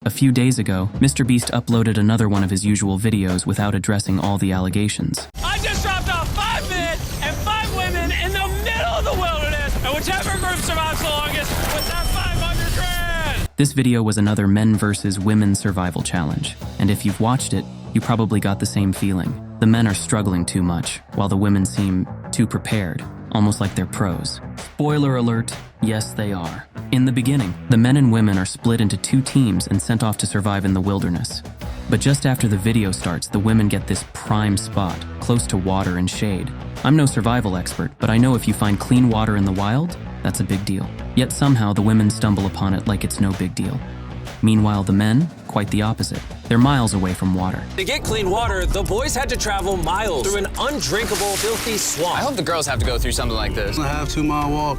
A few days ago, MrBeast uploaded another one of his usual videos without addressing all the allegations. I just dropped off 5 men and 5 women in the middle of the wilderness, and whichever group survives the longest with that 500 grand! This video was another men versus women survival challenge, and if you've watched it, you probably got the same feeling. The men are struggling too much, while the women seem too prepared, almost like they're pros. Spoiler alert, yes they are. In the beginning, the men and women are split into 2 teams and sent off to survive in the wilderness. But just after the video starts, the women get this prime spot, close to water and shade. I'm no survival expert, but I know if you find clean water in the wild, that's a big deal. Yet somehow the women stumble upon it like it's no big deal. Meanwhile, the men, quite the opposite. They're miles away from water. To get clean water, the boys had to travel miles through an undrinkable, filthy swamp. I hope the girls have to go through something like this. I have 2-mile walk.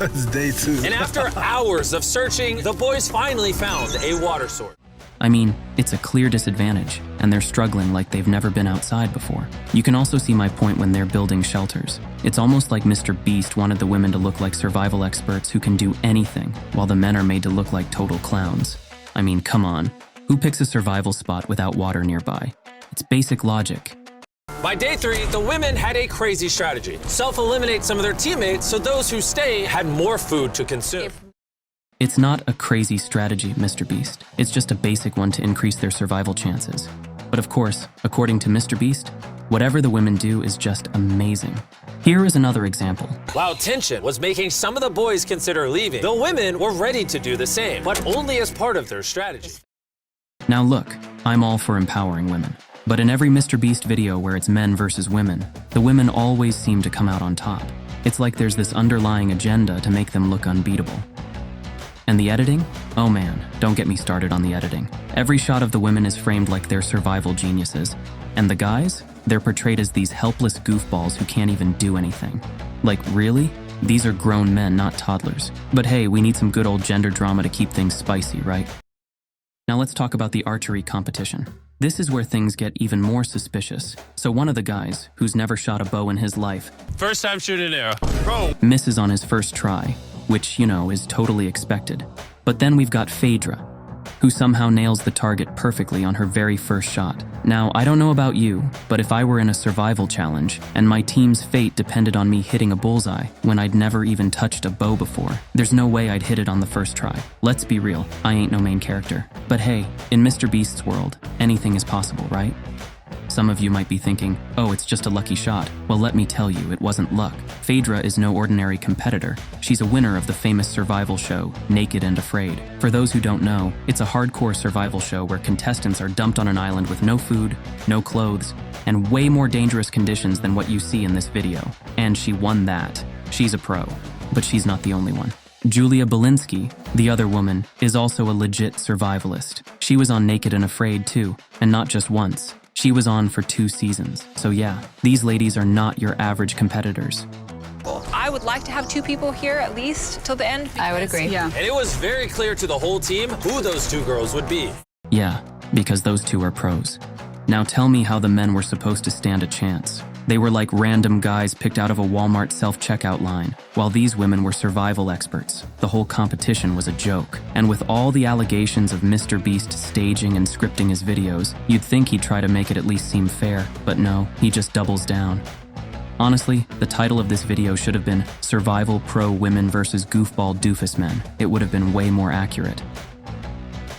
It's day 2. And after hours of searching, the boys finally found a water source. I mean, it's a clear disadvantage, and they're struggling like they've never been outside before. You can also see my point when they're building shelters. It's almost like MrBeast wanted the women to look like survival experts who can do anything, while the men are made to look like total clowns. I mean, come on. Who picks a survival spot without water nearby? It's basic logic. By day 3, the women had a crazy strategy. Self-eliminate some of their teammates so those who stay had more food to consume. It's not a crazy strategy, MrBeast. It's just a basic one to increase their survival chances. But of course, according to MrBeast, whatever the women do is just amazing. Here is another example. While tension was making some of the boys consider leaving, the women were ready to do the same, but only as part of their strategy. Now look, I'm all for empowering women. But in every MrBeast video where it's men versus women, the women always seem to come out on top. It's like there's this underlying agenda to make them look unbeatable. And the editing? Oh man, don't get me started on the editing. Every shot of the women is framed like they're survival geniuses. And the guys? They're portrayed as these helpless goofballs who can't even do anything. Like, really? These are grown men, not toddlers. But hey, we need some good old gender drama to keep things spicy, right? Now let's talk about the archery competition. This is where things get even more suspicious. So one of the guys, who's never shot a bow in his life, First time shooting an arrow. misses on his first try, which, you know, is totally expected. But then we've got Phaedra, who somehow nails the target perfectly on her very first shot. Now, I don't know about you, but if I were in a survival challenge, and my team's fate depended on me hitting a bullseye when I'd never even touched a bow before, there's no way I'd hit it on the first try. Let's be real, I ain't no main character. But hey, in MrBeast's world, anything is possible, right? Some of you might be thinking, oh, it's just a lucky shot. Well, let me tell you, it wasn't luck. Phaedra is no ordinary competitor. She's a winner of the famous survival show, Naked and Afraid. For those who don't know, it's a hardcore survival show where contestants are dumped on an island with no food, no clothes, and way more dangerous conditions than what you see in this video. And she won that. She's a pro, but she's not the only one. Julia Belinsky, the other woman, is also a legit survivalist. She was on Naked and Afraid too, and not just once. She was on for 2 seasons. So yeah, these ladies are not your average competitors. I would like to have 2 people here at least till the end. I would agree. Yeah. And it was very clear to the whole team who those 2 girls would be. Yeah, because those 2 are pros. Now tell me how the men were supposed to stand a chance. They were like random guys picked out of a Walmart self-checkout line, while these women were survival experts. The whole competition was a joke. And with all the allegations of MrBeast staging and scripting his videos, you'd think he'd try to make it at least seem fair, but no, he just doubles down. Honestly, the title of this video should have been Survival Pro Women vs. Goofball Doofus Men. It would have been way more accurate.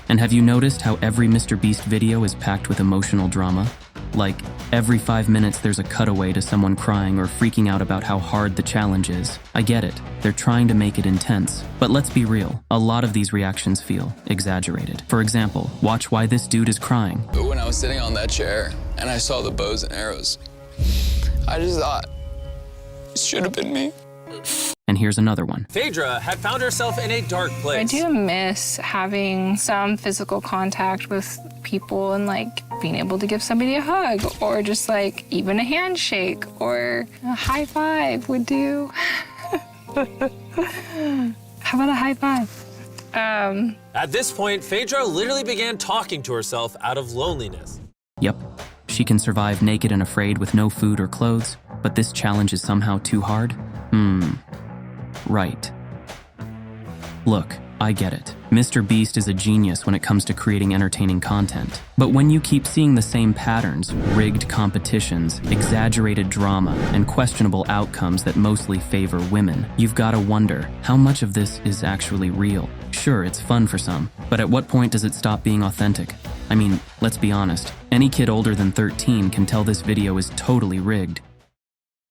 And have you noticed how every MrBeast video is packed with emotional drama? Like, every 5 minutes there's a cutaway to someone crying or freaking out about how hard the challenge is. I get it, they're trying to make it intense. But let's be real, a lot of these reactions feel exaggerated. For example, watch why this dude is crying. But when I was sitting on that chair and I saw the bows and arrows, I just thought, it should have been me. And here's another one. Phaedra had found herself in a dark I place. do miss having some physical contact with people and like being able to give somebody a hug or just like even a handshake or a high five would do. How about a high five? At this point, Phaedra literally began talking to herself out of loneliness. Yep, she can survive naked and afraid with no food or clothes, but this challenge is somehow too hard? Right. Look, I get it. MrBeast is a genius when it comes to creating entertaining content. But when you keep seeing the same patterns, rigged competitions, exaggerated drama, and questionable outcomes that mostly favor women, you've got to wonder, how much of this is actually real? Sure, it's fun for some, but at what point does it stop being authentic? I mean, let's be honest. Any kid older than 13 can tell this video is totally rigged.